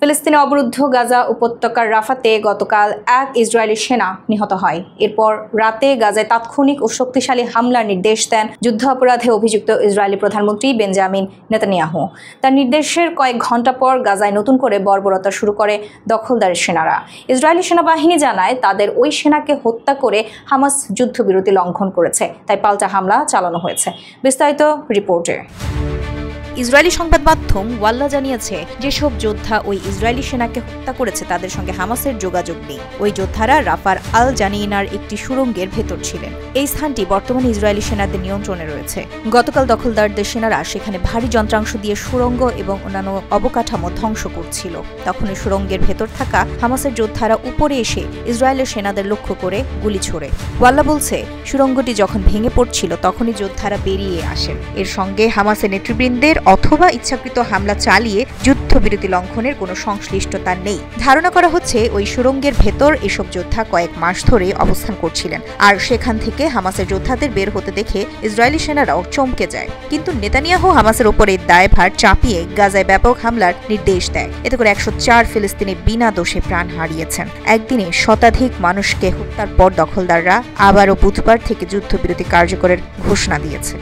ফিলিস্তিনে অবরুদ্ধ গাজা উপত্যকার রাফাতে গতকাল এক ইসরায়েলি সেনা নিহত হয়। এরপর রাতে গাজায় তাৎক্ষণিক ও শক্তিশালী হামলার নির্দেশ দেন যুদ্ধাপরাধে অভিযুক্ত ইসরায়েলি প্রধানমন্ত্রী বেঞ্জামিন নেতানিয়াহু। তার নির্দেশের কয়েক ঘণ্টা পর গাজায় নতুন করে বর্বরতা শুরু করে দখলদারি সেনারা। ইসরায়েলি সেনাবাহিনী জানায় তাদের ওই সেনাকে হত্যা করে হামাস যুদ্ধবিরতি লঙ্ঘন করেছে, তাই পাল্টা হামলা চালানো হয়েছে। বিস্তারিত রিপোর্টে। ইসরায়েলি সংবাদ মাধ্যম ওয়াল্লা জানিয়েছে, যেসব যোদ্ধা ওই ইসরায়েলি সেনাকে হত্যা করেছে তাদের সঙ্গে হামাসের যোগাযোগ নেই। ওই যোদ্ধারা রাফার আল জানিনার একটি সুড়ঙ্গের ভেতর ছিলেন। এই স্থানটি বর্তমানে ইসরায়েলি সেনাদের নিয়ন্ত্রণে রয়েছে। গতকাল দখলদারদের সেনারা সেখানে ভারী যন্ত্রাংশ দিয়ে সুড়ঙ্গ এবং অন্যান্য অবকাঠামো ধ্বংস করছিল। তখন এই সুড়ঙ্গের ভেতর থাকা হামাসের যোদ্ধারা উপরে এসে ইসরায়েলের সেনাদের লক্ষ্য করে গুলি ছোড়ে। ওয়াল্লা বলছে, সুড়ঙ্গটি যখন ভেঙে পড়ছিল তখনই যোদ্ধারা বেরিয়ে আসেন। এর সঙ্গে হামাসের নেতৃবৃন্দের অথবা ইচ্ছাকৃত হামলা চালিয়ে যুদ্ধবিরতি লঙ্ঘনের কোনো সংশ্লিষ্টতা নেই। ধারণা করা হচ্ছে ওই সুড়ঙ্গের ভেতর এসব যোদ্ধা কয়েক মাস ধরে অবস্থান করছিলেন, আর সেখান থেকে হামাসের যোদ্ধাদের বের হতে দেখে ইসরায়েলি সেনারাও চমকে যায়। কিন্তু নেতানিয়াহু হামাসের ওপরে দায়ভার চাপিয়ে গাজায় ব্যাপক হামলার নির্দেশ দেয়। এতে করে 104 ফিলিস্তিনি বিনা দোষে প্রাণ হারিয়েছেন। একদিনে শতাধিক মানুষকে হত্যার পর দখলদাররা আবারও বুধবার থেকে যুদ্ধবিরতি কার্যকরের ঘোষণা দিয়েছে।